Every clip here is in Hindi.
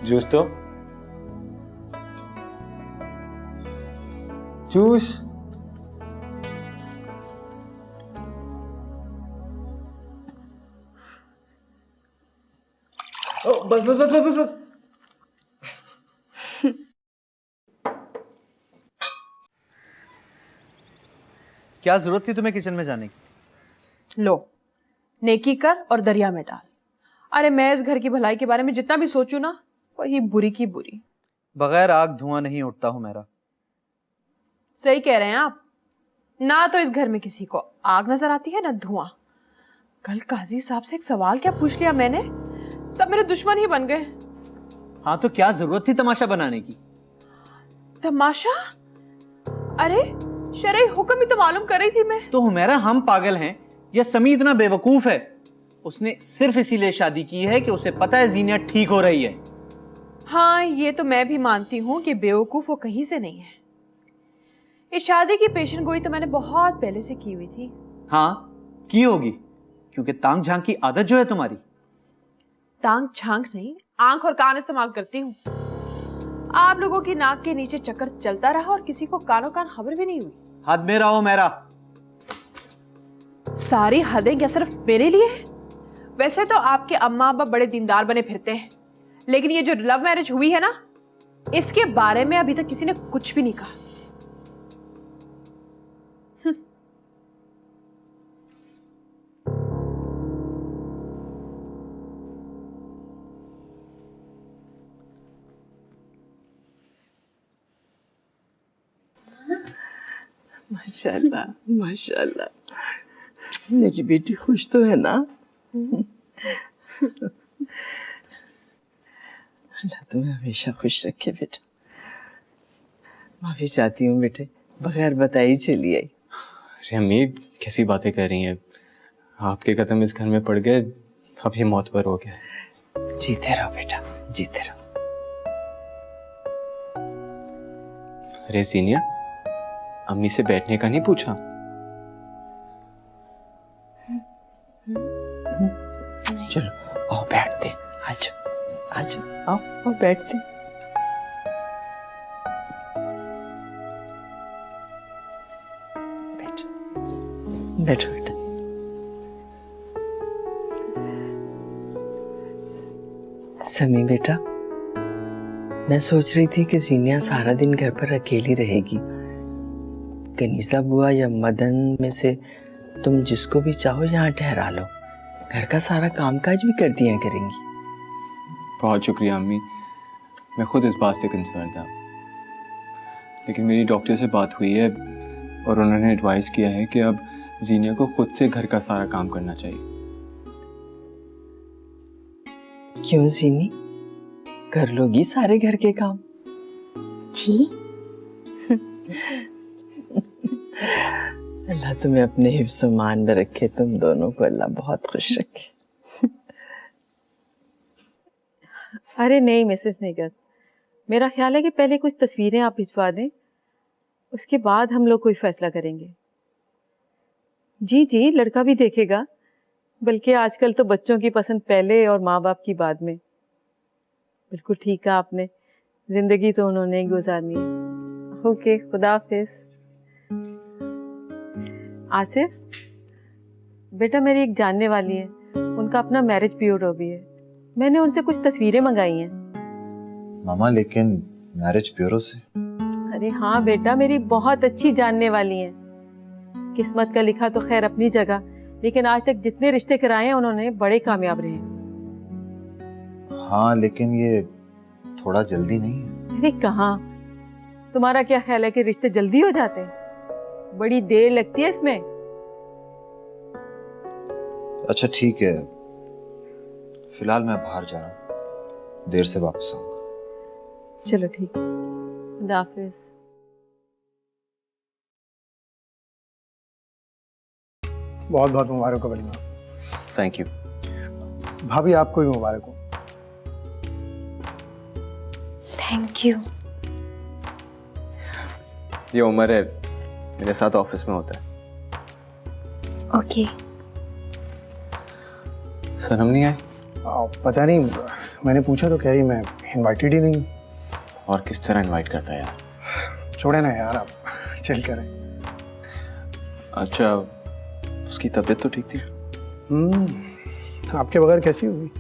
जूस तो जूस। ओ, बस बस बस बस बस। क्या जरूरत थी तुम्हें किचन में जाने की? लो, नेकी कर और दरिया में डाल। अरे मैं इस घर की भलाई के बारे में जितना भी सोचूं ना, वही बुरी की बुरी। बगैर आग धुआं नहीं उठता हूं मेरा। सही कह रहे हैं आप। ना तो इस घर में किसी को आग नजर आती है ना धुआं। कल काजी साहब से एक सवाल क्या पूछ लिया मैंने, सब मेरे दुश्मन ही बन गए। हाँ तो क्या जरूरत थी तमाशा बनाने की? तमाशा? अरे शरई हुक्म ही तो मालूम कर रही थी मैं। तो हुमैरा हम पागल हैं या समी इतना बेवकूफ है? उसने सिर्फ इसीलिए शादी की है कि उसे पता है जीनिया ठीक हो रही है। हाँ ये तो मैं भी मानती हूँ कि बेवकूफ वो कहीं से नहीं है। इस शादी की पेशन गोई तो मैंने बहुत पहले से की हुई थी। हाँ की होगी, क्योंकि तांग झांक की आदत जो है तुम्हारी। तांग झांक नहीं, आंख और कान इस्तेमाल करती हूँ। आप लोगों की नाक के नीचे चक्कर चलता रहा और किसी को कानों कान खबर भी नहीं हुई। हद में रहो मेरा। सारी हदें क्या सिर्फ मेरे लिए? वैसे तो आपके अम्मा अब्बा बड़े दीनदार बने फिरते हैं, लेकिन ये जो लव मैरिज हुई है ना, इसके बारे में अभी तक किसी ने कुछ भी नहीं कहा। माशाल्लाह माशाल्लाह, मेरी बेटी खुश तो है ना? अल्लाह तुम्हें हमेशा खुश रखे बेटा। माफी चाहती हूँ बेटे, बगैर बताई ही चली आई। अरे अम्मी कैसी बातें कर रही हैं? आपके कदम इस घर में पड़ गए, अब ये मौत पर हो गया। जीते रहो बेटा, जीते रहो। अरे जीनिया, अम्मी से बैठने का नहीं पूछा? चलो आओ बैठते, आज आज आओ आओ बैठते। बैठो बैठो बेटा। समी बेटा, मैं सोच रही थी कि जीनिया सारा दिन घर पर अकेली रहेगी। कनीसा बुआ या मदन में से तुम जिसको भी चाहो यहाँ ठहरा लो, घर का सारा कामकाज भी कर दिया करेंगी। बहुत शुक्रिया अम्मी, मैं खुद इस बात से कंसर्न था, लेकिन मेरी डॉक्टर से बात हुई है और उन्होंने एडवाइस किया है कि अब जीनिया को खुद से घर का सारा काम करना चाहिए। क्यों जीनी, कर लोगी सारे घर के काम? जी अल्लाह तुम्हें अपने हिफ्ज़-ओ-मान में रखे, तुम दोनों को अल्लाह बहुत खुश रखे। अरे नहीं मिसेस निगत, मेरा ख्याल है कि पहले कुछ तस्वीरें आप भिजवा दें, उसके बाद हम लोग कोई फैसला करेंगे। जी जी, लड़का भी देखेगा, बल्कि आजकल तो बच्चों की पसंद पहले और माँ बाप की बाद में। बिल्कुल ठीक कहा आपने, जिंदगी तो उन्होंने ही गुजारनी है। ओके, खुदा हाफिज। आसिफ बेटा, मेरी एक जानने वाली है, उनका अपना मैरिज ब्यूरो भी है, मैंने उनसे कुछ तस्वीरें मंगाई हैं। मामा लेकिन मैरिज ब्यूरो से? अरे हाँ बेटा, मेरी बहुत अच्छी जानने वाली हैं। किस्मत का लिखा तो खैर अपनी जगह, लेकिन आज तक जितने रिश्ते कराए हैं उन्होंने बड़े कामयाब रहे हैं। हाँ लेकिन ये थोड़ा जल्दी नहीं है? अरे कहाँ, तुम्हारा क्या ख्याल है कि रिश्ते जल्दी हो जाते हैं? बड़ी देर लगती है इसमें। अच्छा ठीक है, फिलहाल मैं बाहर जा रहा हूँ, देर से वापस आऊंगा। चलो ठीक है, खुदा हाफिज। बहुत बहुत मुबारक हो वलीमा। Thank you. भाभी आपको भी मुबारक हो। Thank you. ये उमर है, मेरे साथ ऑफिस में होता है। ओके। सनम नहीं आए? पता नहीं, मैंने पूछा तो कह रही मैं इनवाइटेड ही नहीं। और किस तरह इनवाइट करता है यार? छोड़े ना यार, आप चल करें। अच्छा, उसकी तबीयत तो ठीक थी? आपके बगैर कैसी होगी?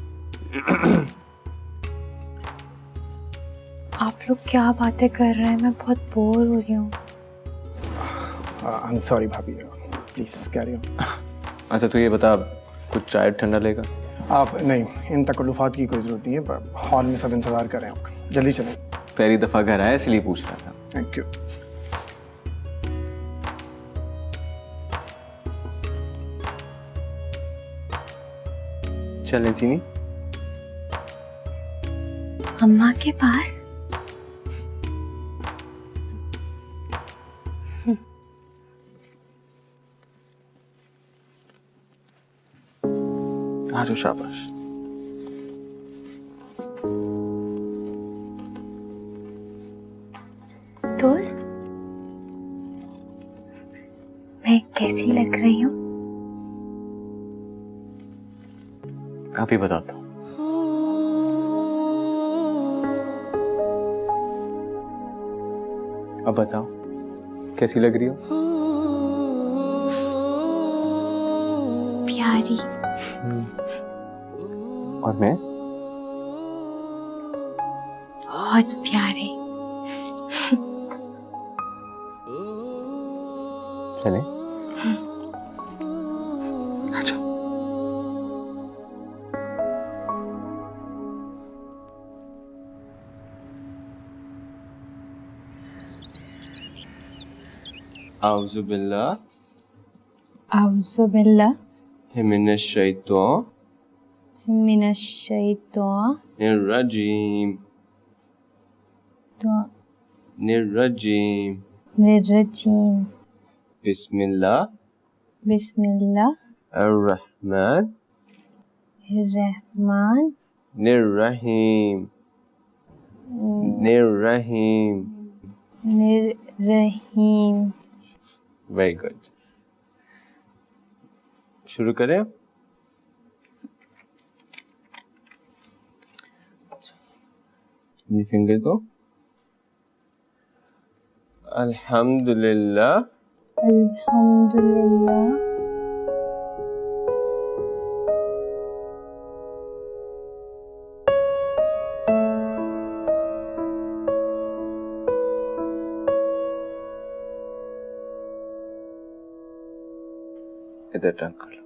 आप लोग क्या बातें कर रहे हैं? मैं बहुत बोर हो रही हूँ। आई एम सॉरी भाभी, प्लीज कैरी ऑन। अच्छा तू ये बता, कुछ चाय ठंडा लेगा? आप नहीं, इन तकल्लुफात की कोई जरूरत नहीं है, पर हॉल में सब इंतजार कर रहे हैं आपका, जल्दी चलें। पहली दफा घर आया इसलिए पूछ रहा था। Thank you. चलें सीनी? अम्मा के पास? आ जाओ, शाबाश। दोस्त, मैं कैसी लग रही हूँ? आप ही बताता हूँ। अब बताओ कैसी लग रही हो? प्यारी। और मैं? बहुत प्यारे। चले? अच्छा। आउज़ु बिल्लाह आउज़ु बिल्लाह मिनश मिनश शैतानिर रजीम रजीम। बिस्मिल्लाह बिस्मिल्लाह अर्रहमान रहमान निर्रहीम निर्रहीम। निरहीम। Very good. शुरू करें? ये फिंगर दो। अल्हम्दुलिल्लाह अल्हम्दुलिल्लाह इधर टर्न कर लो।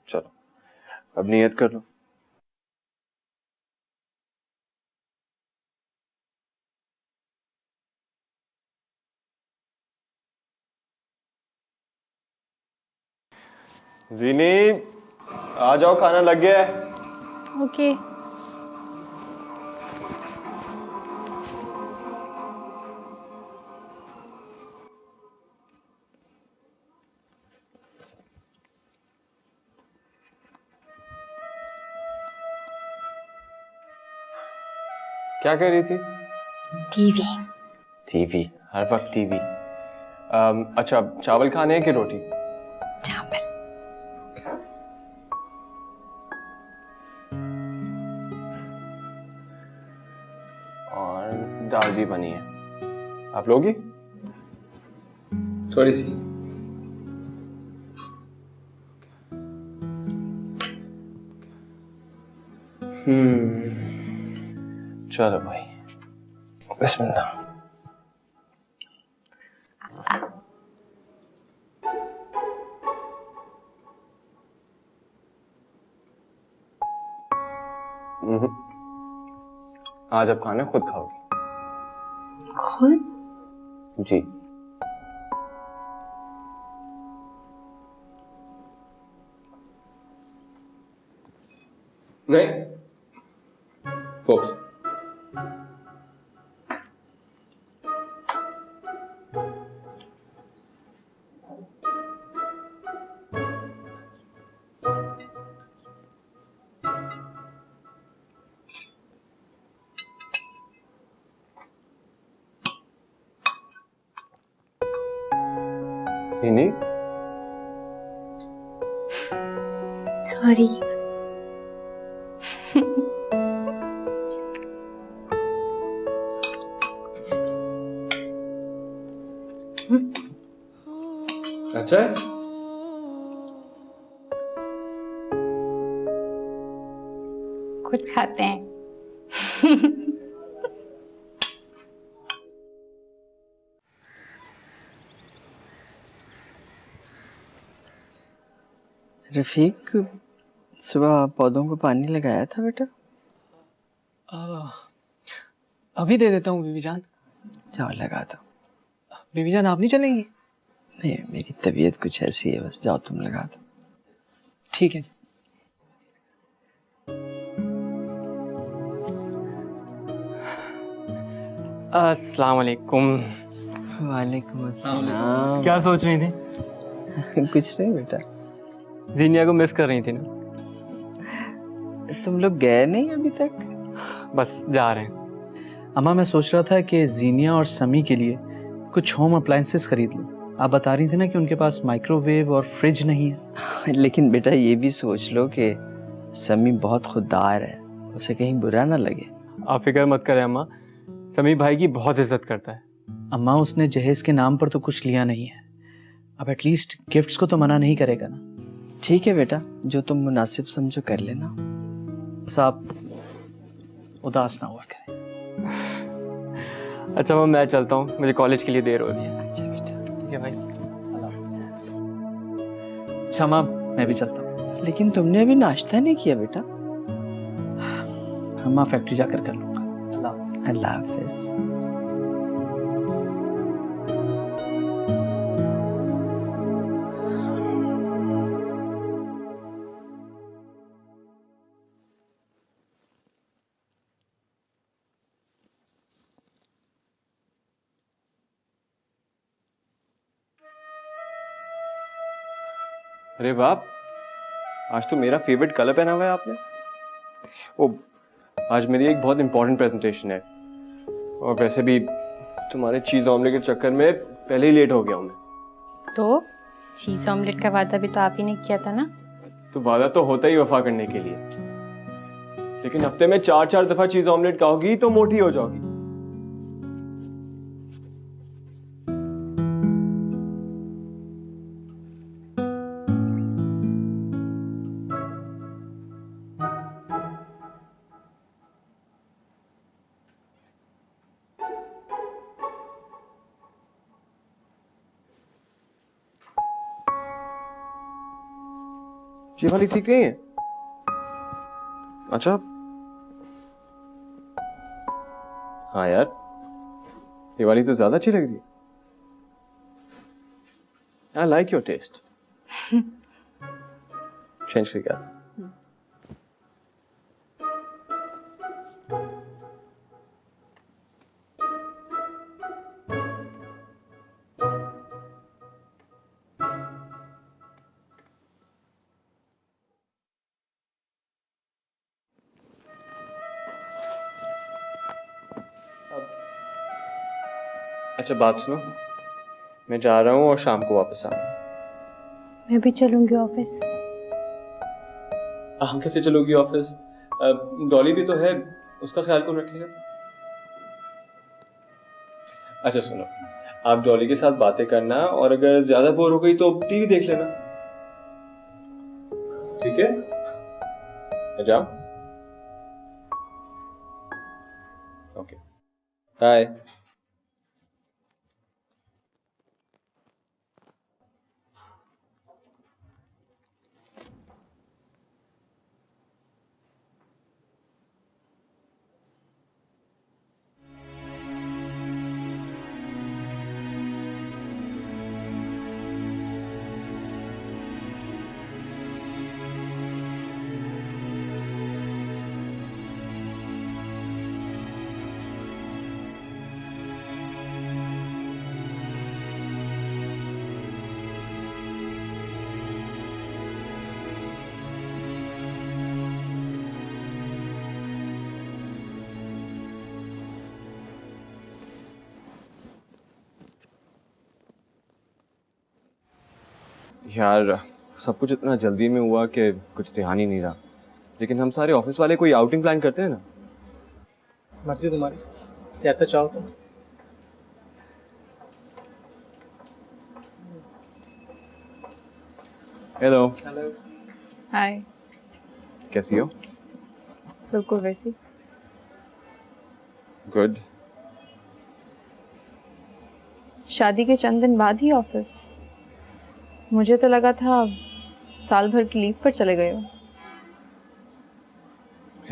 चलो अब नियत कर लो। जीनी आ जाओ, खाना लग गया है। ओके। क्या कह रही थी? टीवी। टीवी, हर वक्त टीवी। अच्छा, चावल खाने हैं कि रोटी? चावल। और दाल भी बनी है, आप लोगी? थोड़ी सी। चलो भाई, बिस्मिल्लाह। आज आप खाना खुद खाओगे? खुद? जी। नहीं, फोक्स। सीनी सॉरी। अच्छा है? खुद खाते हैं। रफीक, सुबह पौधों को पानी लगाया था बेटा? अभी दे देता हूँ बीबी जान। जाओ लगा दो। बीबी जान आप नहीं चलेंगी? नहीं, मेरी तबीयत कुछ ऐसी है, बस जाओ तुम लगा दो। ठीक है। अस्सलाम वालेकुम। वालेकुम अस्सलाम। क्या सोच रही थी? कुछ नहीं बेटा। जीनिया को मिस कर रही थी ना? तुम लोग गए नहीं अभी तक? बस जा रहे हैं। अम्मा, मैं सोच रहा था कि जीनिया और समी के लिए कुछ होम अप्लायंसेस खरीद लूं। आप बता रही थी ना कि उनके पास माइक्रोवेव और फ्रिज नहीं है। लेकिन बेटा ये भी सोच लो कि समी बहुत खुददार है, उसे कहीं बुरा ना लगे। आप फिक्र मत करें अम्मा, समी भाई की बहुत इज्जत करता है। अम्मा, उसने जहेज के नाम पर तो कुछ लिया नहीं है, अब एटलीस्ट गिफ्ट्स को तो मना नहीं करेगा ना। ठीक है बेटा, जो तुम मुनासिब समझो कर लेना। बस आप उदास ना हुआ करें। अच्छा अम्मा, मैं चलता हूँ, मुझे कॉलेज के लिए देर हो रही है। अच्छा बेटा। ठीक है भाई। अच्छा अम्मा, मैं भी चलता हूँ। लेकिन तुमने अभी नाश्ता नहीं किया बेटा। अम्मा, फैक्ट्री जाकर कर लूंगा। अल्लाह हाफिज। अरे बाप, आज तो मेरा फेवरेट कलर पहना हुआ है आपने। ओ, आज मेरी एक बहुत इंपॉर्टेंट प्रेजेंटेशन है, और वैसे भी तुम्हारे चीज ऑमलेट के चक्कर में पहले ही लेट हो गया हूँ मैं। तो चीज ऑमलेट का वादा भी तो आप ही ने किया था ना? तो वादा तो होता ही वफा करने के लिए, लेकिन हफ्ते में 4-4 दफा चीज ऑमलेट खाओगी तो मोटी हो जाओगी। ये वाली ठीक नहीं है? अच्छा, हाँ यार, ये वाली तो ज्यादा अच्छी लग रही है। I like your taste. Change कर क्या था? अच्छा बात सुनो, मैं जा रहा हूँ और शाम को वापस आऊंगा। मैं भी चलूंगी ऑफिस। हम कैसे चलोगी ऑफिस? डॉली भी तो है, उसका ख्याल कौन रखेगा? अच्छा सुनो, आप डॉली के साथ बातें करना, और अगर ज्यादा बोर हो गई तो टीवी देख लेना। ठीक है, जाओ। Okay, bye. यार सब कुछ इतना जल्दी में हुआ कि कुछ ध्यान ही नहीं रहा। लेकिन हम सारे ऑफिस वाले कोई आउटिंग प्लान करते हैं ना। मर्जी तुम्हारी, जैसा चाहो तुम। हेलो। हाय। कैसी हो? बिल्कुल वैसी। गुड। शादी के चंद दिन बाद ही ऑफिस? मुझे तो लगा था साल भर की लीव पर चले गए हो।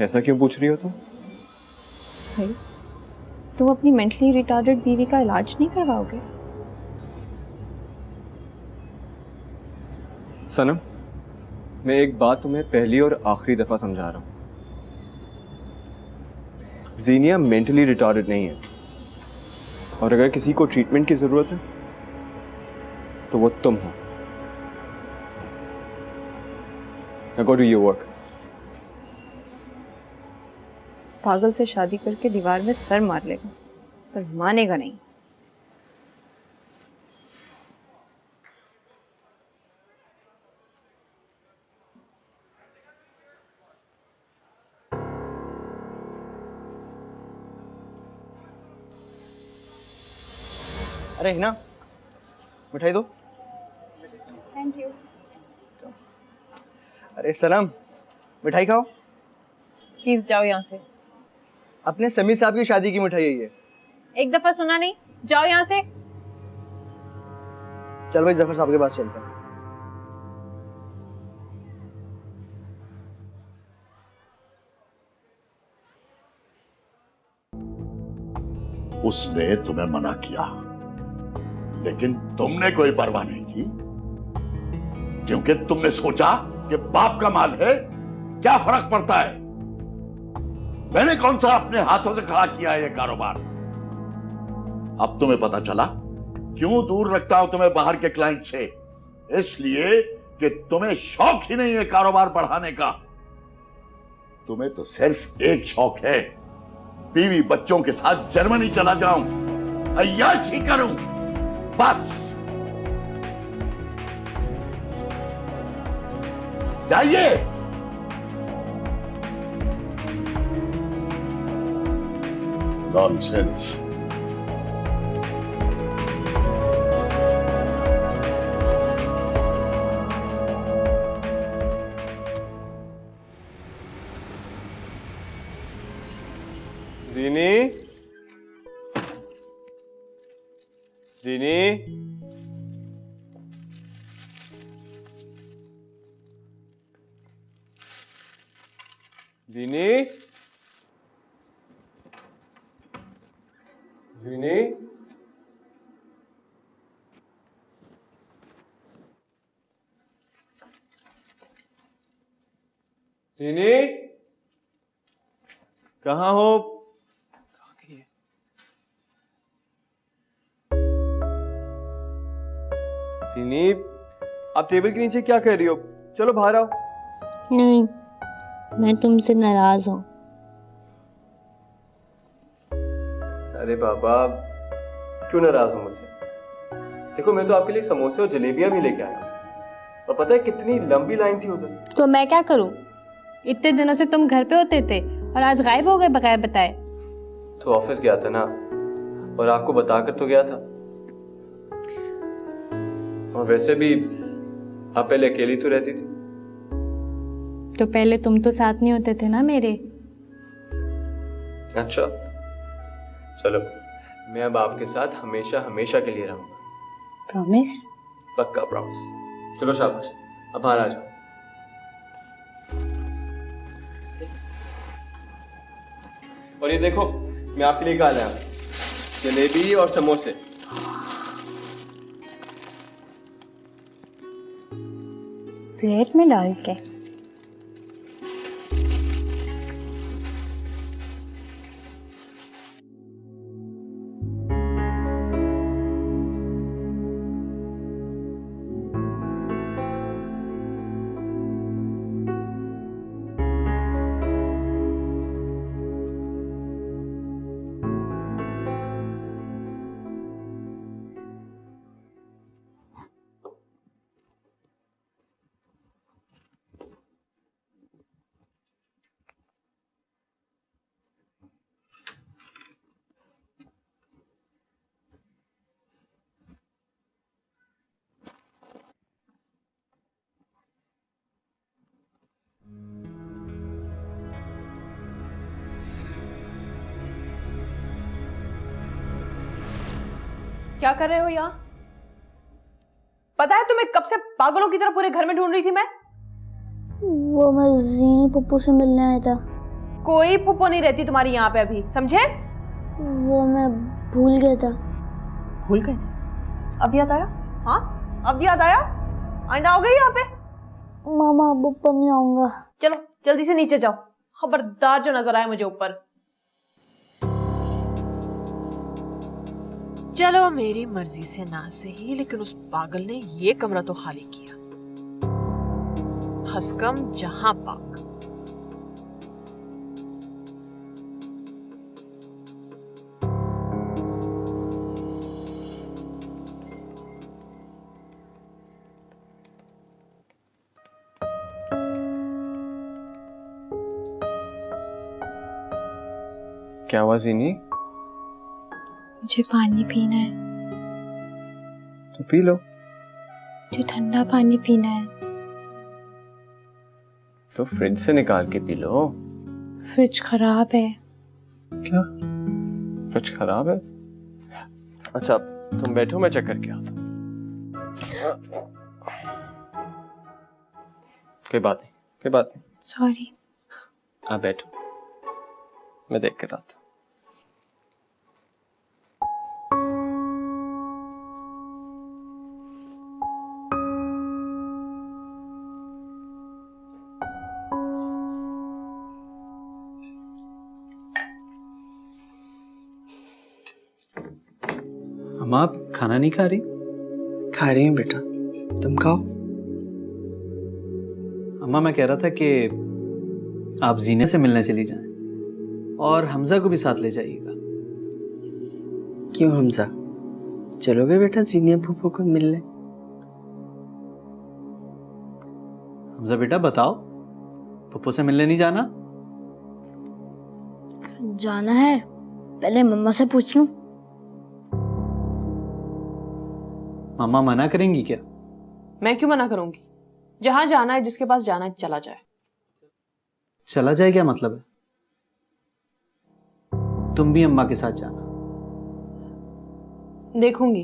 ऐसा क्यों पूछ रही हो तुम? भाई, तुम अपनी मेंटली रिटार्डेड बीवी का इलाज नहीं करवाओगे? सनम, मैं एक बात तुम्हें पहली और आखिरी दफा समझा रहा हूं। जीनिया मेंटली रिटार्डेड नहीं है, और अगर किसी को ट्रीटमेंट की जरूरत है तो वो तुम हो। Now go do your work. पागल से शादी करके दीवार में सर मार लेगा, पर मानेगा नहीं। अरे हिना, मिठाई दो। Thank you. अरे सनम, मिठाई खाओ। प्लीज जाओ यहाँ से। अपने समीर साहब की शादी की मिठाई है ये। एक दफा सुना नहीं, जाओ यहाँ से। चल भाई, जफर साहब के पास चलते हैं। उसने तुम्हें मना किया, लेकिन तुमने कोई परवाह नहीं की, क्योंकि तुमने सोचा कि बाप का माल है, क्या फर्क पड़ता है। मैंने कौन सा अपने हाथों से खड़ा किया है ये कारोबार। अब तुम्हें पता चला क्यों दूर रखता हूं तुम्हें बाहर के क्लाइंट से। इसलिए कि तुम्हें शौक ही नहीं है कारोबार बढ़ाने का। तुम्हें तो सिर्फ एक शौक है, बीवी बच्चों के साथ जर्मनी चला जाऊं, अय्याशी करूं, बस। जाइए। नॉनसेंस। जीनी, जीनी, जीनी, जीनी, जीनी, कहाँ हो? जीनी, आप टेबल के नीचे क्या कर रही हो? चलो बाहर आओ। नहीं, मैं तुमसे नाराज हूँ। अरे बाबा, क्यों नाराज हो मुझसे? देखो, मैं तो आपके लिए समोसे और जलेबियां भी लेके आया हूं। और पता है कितनी लंबी लाइन थी उधर। तो मैं क्या करूँ? इतने दिनों से तुम घर पे होते थे और आज गायब हो गए बगैर बताए। तो ऑफिस गया था ना, और आपको बता कर तो गया था। और वैसे भी आप पहले अकेली तो रहती थी। तो पहले तुम तो साथ नहीं होते थे ना मेरे। अच्छा, चलो, मैं अब आपके साथ हमेशा हमेशा के लिए रहूंगा। प्रॉमिस? पक्का प्रॉमिस। चलो शाबाश, अब बाहर आ जाओ। और ये देखो, मैं आपके लिए क्या लाया हूं, जलेबी और समोसे। प्लेट में डाल के। क्या कर रहे हो यहाँ? पता है तुम्हें कब से पागलों की तरह पूरे घर में ढूंढ रही थी मैं? वो मैं जीनी पप्पू से मिलने आया था। कोई पुप्पो नहीं रहती तुम्हारी यहाँ पे अभी, समझे? वो मैं भूल गया था। भूल गए थे? अब याद आया? हाँ, अब याद आया? आइंदा आओगे यहाँ पे? मामा अब ऊपर नहीं आऊंगा। चलो जल्दी से नीचे जाओ, खबरदार जो नजर आए मुझे ऊपर। चलो मेरी मर्जी से ना सही, लेकिन उस पागल ने ये कमरा तो खाली किया। हसकम जहां पाक। क्या हुआ जीनी? मुझे पानी पीना है। तो पी लो। मुझे ठंडा पानी पीना है। तो फ्रिज से निकाल के पी लो। फ्रिज खराब है। क्या? फ्रिज खराब है? अच्छा तुम बैठो, मैं चेक करके आता हूँ। कोई बात नहीं, कोई बात नहीं। सॉरी। आप बैठो, मैं देख कर आता हूँ। अम्मा आप खाना नहीं खा रही? खा रही हूँ बेटा, तुम खाओ। अम्मा मैं कह रहा था कि आप जीने से मिलने चली जाएं और हमजा को भी साथ ले जाइएगा। क्यों हमजा? चलोगे बेटा जीनिया फूफो को मिलने? हमजा बेटा बताओ, पप्पू से मिलने नहीं जाना? जाना है, पहले मम्मा से पूछ लूं। मम्मा मना करेंगी क्या? मैं क्यों मना करूंगी? जहां जाना है, जिसके पास जाना है, चला जाए। चला जाए क्या मतलब है? तुम भी अम्मा के साथ जाना। देखूंगी।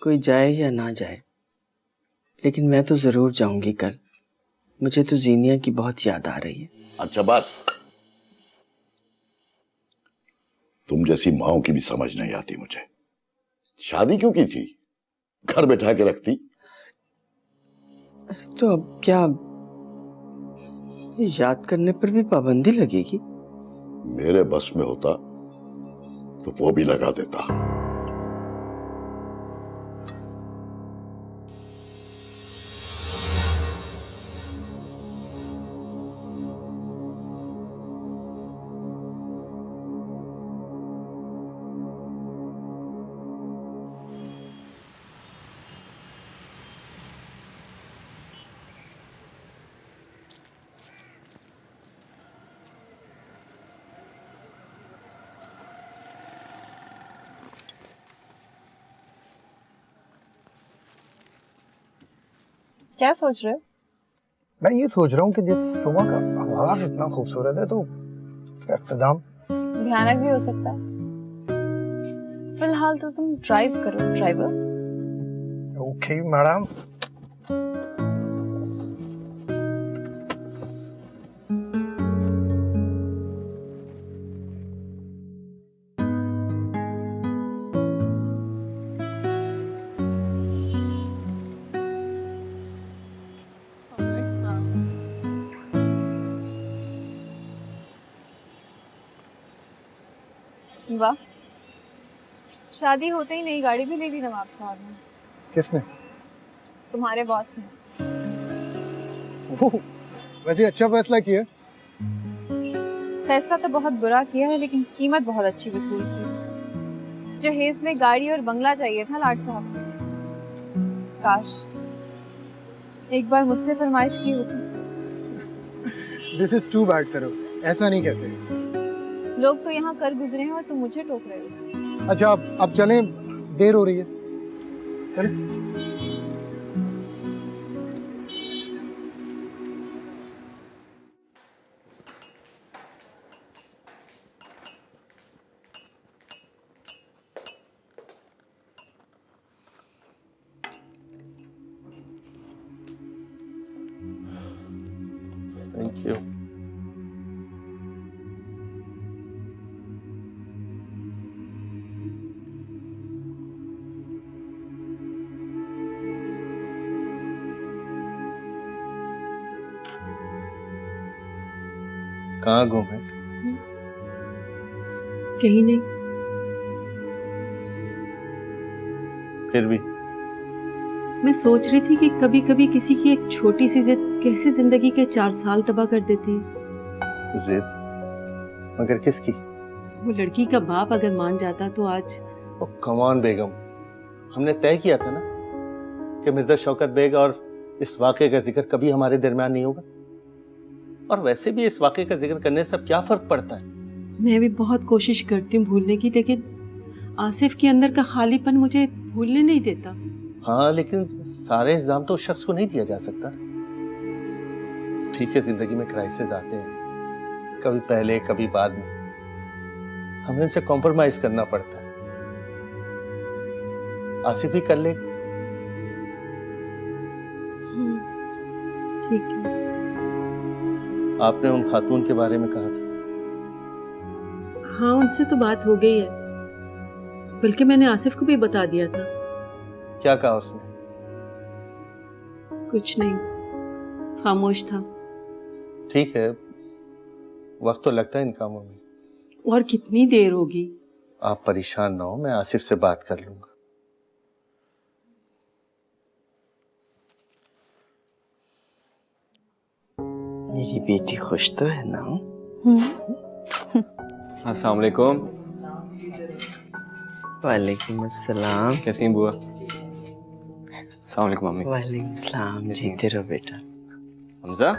कोई जाए या ना जाए, लेकिन मैं तो जरूर जाऊंगी कल। मुझे तो जीनिया की बहुत याद आ रही है। अच्छा बस, तुम जैसी माओ की भी समझ नहीं आती मुझे। शादी क्यों की थी? घर बैठा के रखती। तो अब क्या याद करने पर भी पाबंदी लगेगी? मेरे बस में होता तो वो भी लगा देता। क्या सोच रहे हो? मैं ये सोच रहा हूँ कि जिस सुबह का आवाज इतना खूबसूरत है, तो उसका इख्तिताम भयानक भी हो सकता है। फिलहाल तो तुम ड्राइव करो ड्राइवर। Okay madam. वाह, शादी होते ही नई गाड़ी भी ले ली नवाब साहब ने। किसने? तुम्हारे बॉस ने। ओह, वैसे अच्छा फैसला किया। फैसला तो बहुत बुरा किया है, लेकिन कीमत बहुत अच्छी वसूल की। जहेज में गाड़ी और बंगला चाहिए था लाड साहब को। काश एक बार मुझसे फरमाइश की होती। This is too bad sir, ऐसा नहीं कहते। लोग तो यहाँ कर गुजरे हैं और तुम मुझे टोक रहे हो। अच्छा अब चलें, देर हो रही है। चलें। कहाँ गुम है? कहीं नहीं। फिर भी मैं सोच रही थी कि कभी कभी किसी की एक छोटी सी जिद कैसे जिंदगी के 4 साल तबाह कर देती है। जिद? मगर किसकी? वो लड़की का बाप अगर मान जाता तो आज। ओ कम ऑन बेगम, हमने तय किया था ना कि मिर्जा शौकत बेग और इस वाक़े का जिक्र कभी हमारे दरमियान नहीं होगा। और वैसे भी इस वाक़े का जिक्र करने से अब क्या फर्क पड़ता है? मैं भी बहुत कोशिश करती हूँ भूलने की, लेकिन आसिफ के अंदर का खालीपन मुझे भूलने नहीं देता। हाँ, लेकिन सारे इल्जाम तो उस शख्स को नहीं दिया जा सकता। ठीक है, जिंदगी में क्राइसिस आते हैं, कभी पहले कभी बाद में, हमें इनसे कॉम्प्रोमाइज करना पड़ता है। आसिफ भी कर लेगा। ठीक है। आपने उन खातून के बारे में कहा था? हाँ, उनसे तो बात हो गई है, बल्कि मैंने आसिफ को भी बता दिया था। क्या कहा उसने? कुछ नहीं, खामोश था। ठीक है, वक्त तो लगता है इन कामों में। और कितनी देर होगी? आप परेशान ना हो, मैं आसिफ से बात कर लूंगा। मेरी बेटी खुश तो है ना? अस्सलाम वालेकुम। वालेकुम अस्सलाम। कैसी हैं बुआ? अस्सलाम वालेकुम मम्मी। वालेकुम सलाम। जीते रहो बेटा। हमजा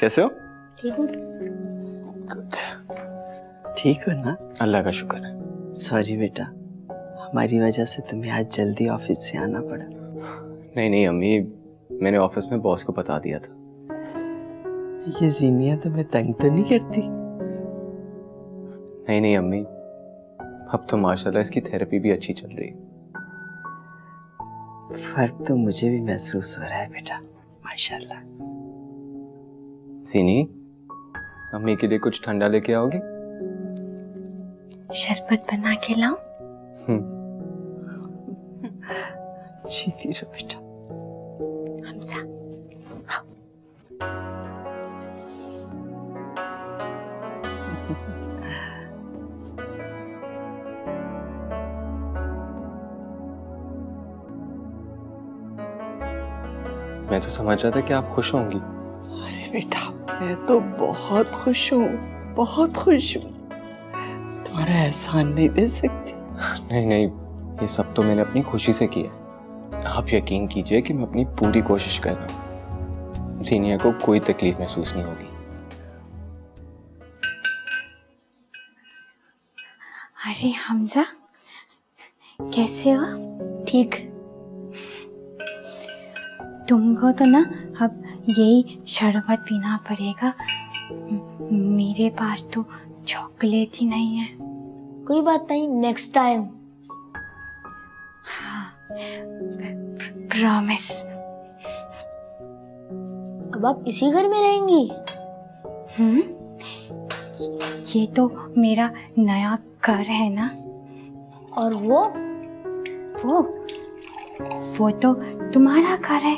कैसे हो? ठीक हूँ। ठीक हो ना? अल्लाह का शुक्र है। सॉरी बेटा, हमारी वजह से तुम्हें आज जल्दी ऑफिस से आना पड़ा। नहीं नहीं अम्मी, मैंने ऑफिस में बॉस को बता दिया था। ये जीनिया तुम्हें तंग तो नहीं करती? नहीं नहीं अम्मी, अब तो माशाल्लाह इसकी थेरेपी भी अच्छी चल रही है। फर्क तो मुझे भी महसूस हो रहा है बेटा, माशाल्लाह। सीनी, अम्मी के लिए कुछ ठंडा लेके आओगी? शरबत बना के लाऊं? जीती रहो बेटा। हमजा मैं तो समझ रहा था कि आप खुश होंगी। अरे बेटा, मैं तो बहुत खुश हूँ, बहुत खुश हूँ। तुम्हारा एहसान नहीं दे सकती। नहीं नहीं, ये सब तो मैंने अपनी खुशी से किया। आप यकीन कीजिए कि मैं अपनी पूरी कोशिश कर रहा हूँ। जीनिया को कोई तकलीफ महसूस नहीं होगी। अरे हमजा, कैसे हो? ठीक। तुमको तो ना अब यही शरबत पीना पड़ेगा। मेरे पास तो चॉकलेट ही नहीं है। कोई बात नहीं, नेक्स्ट टाइम। हाँ, प्रॉमिस। अब आप इसी घर में रहेंगी? ये तो मेरा नया घर है ना। और वो तो तुम्हारा घर है।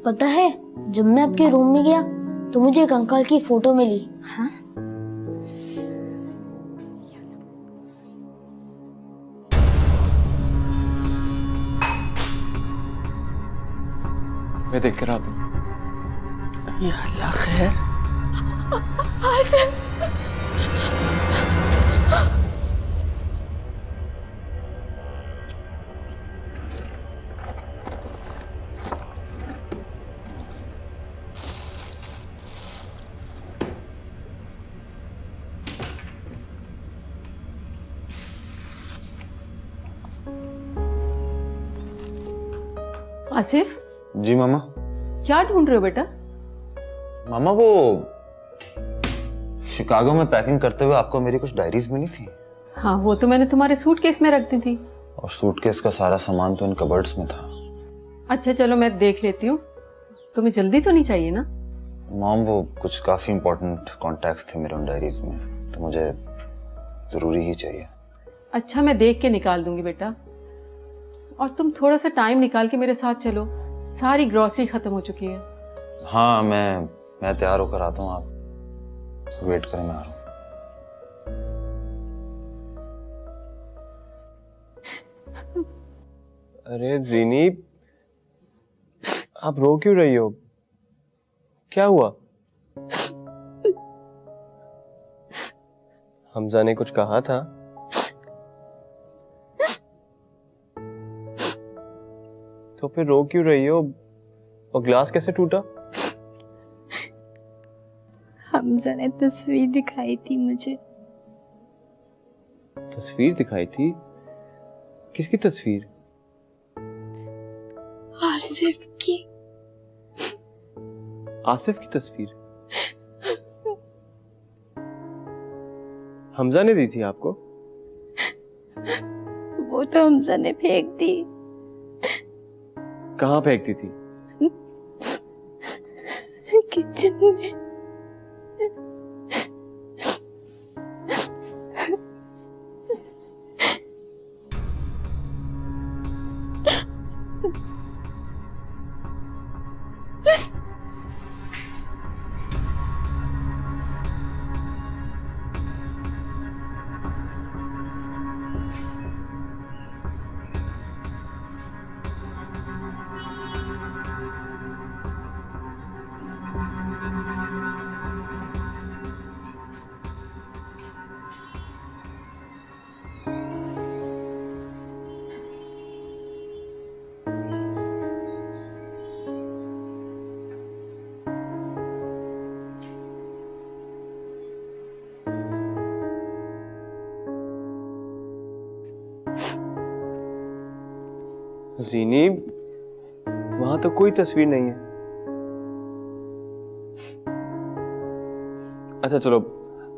पता है, जब मैं आपके रूम में गया तो मुझे एक अंकल की फोटो मिली। हाँ? मैं देख कर आता हूँ। या अल्लाह खैर। आसिफ, आसिफ, जी मामा। क्या ढूंढ रहे हो बेटा? मामा, वो शिकागो में पैकिंग करते हुए आपको मेरी कुछ डायरीज मिली थी। हाँ, वो तो मैंने तुम्हारे सूटकेस में रख दी थी। और सूटकेस का सारा सामान तो इन कबर्ड्स में था। अच्छा चलो, मैं देख लेती हूँ। तुम्हें जल्दी तो नहीं चाहिए ना? मॉम, वो कुछ काफी इंपॉर्टेंट कॉन्टैक्ट्स थे मेरे उन डायरीज में, तो मुझे जरूरी ही चाहिए। अच्छा, मैं देख के निकाल दूंगी बेटा। और तुम थोड़ा सा टाइम निकाल के मेरे साथ चलो, सारी ग्रोसरी खत्म हो चुकी है। हाँ, मैं तैयार होकर आता हूँ। आप वेट करें, मैं आ रहा हूँ। अरे जीनी, आप रो क्यों रही हो? क्या हुआ? हमजा ने कुछ कहा था? तो फिर रो क्यों रही हो? और ग्लास कैसे टूटा? हमजा ने तस्वीर दिखाई थी मुझे। तस्वीर दिखाई थी? किसकी तस्वीर? आसिफ की। आसिफ की तस्वीर? हमजा ने दी थी आपको? वो तो हमजा ने फेंक दी। कहाँ फेंकती थी? किचन में। जीनी, वहां तो कोई तस्वीर नहीं है। अच्छा चलो,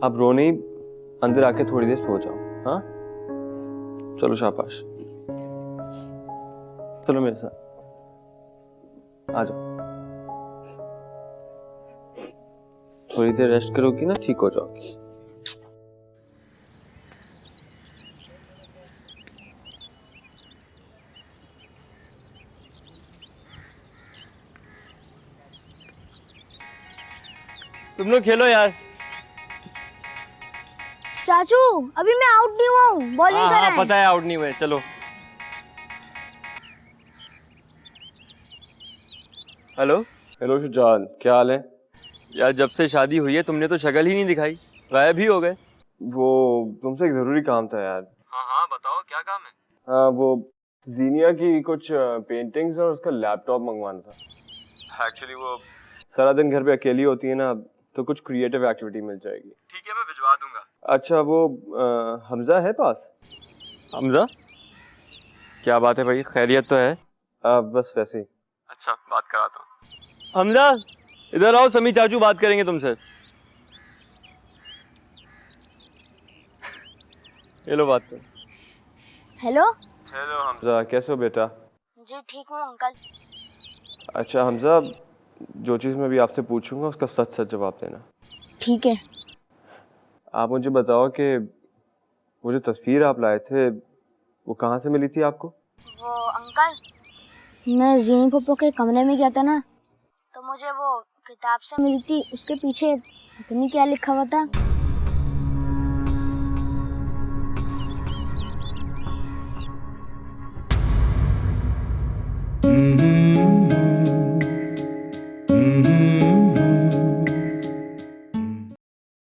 अब रो नहीं, अंदर आके थोड़ी देर सो जाओ। हाँ चलो, शाबाश, चलो मेरे साथ आ जाओ। थोड़ी देर रेस्ट करोगी ना, ठीक हो जाओगी। तुम लोग खेलो यार। चाचू अभी मैं आउट नहीं हुआ हूँ, बॉलिंग कर रहा है। पता है आउट नहीं हुए। चलो। हेलो हेलो शुजान, क्या हाल है? यार जब से शादी हुई है तुमने तो शक्ल ही नहीं दिखाई, गायब ही हो गए। वो तुमसे एक जरूरी काम था यार। हाँ बताओ क्या काम है? हाँ, वो जीनिया की कुछ पेंटिंग्स और उसका लैपटॉप मंगवाना था। एक्चुअली वो सारा दिन घर पे अकेली होती है ना, तो कुछ क्रिएटिव एक्टिविटी मिल जाएगी। ठीक है, मैं भिजवा दूंगा। अच्छा, वो हमजा है पास? हमजा? क्या बात है भाई, खैरियत तो है? बस वैसे ही। अच्छा, बात कराता हूँ। हमजा इधर आओ, समी चाचू बात करेंगे तुमसे। ये लो, बात करो। हेलो हेलो हमजा, कैसे हो बेटा? जी ठीक हूँ अंकल। अच्छा हमजा, जो चीज़ मैं भी आपसे पूछूंगा उसका सच सच जवाब देना। ठीक है। आप मुझे बताओ कि वो जो तस्वीर आप लाए थे वो कहाँ से मिली थी आपको? वो अंकल, मैं जीनी पप्पो के कमरे में गया था ना, तो मुझे वो किताब से मिली थी। उसके पीछे पता नहीं क्या लिखा हुआ था।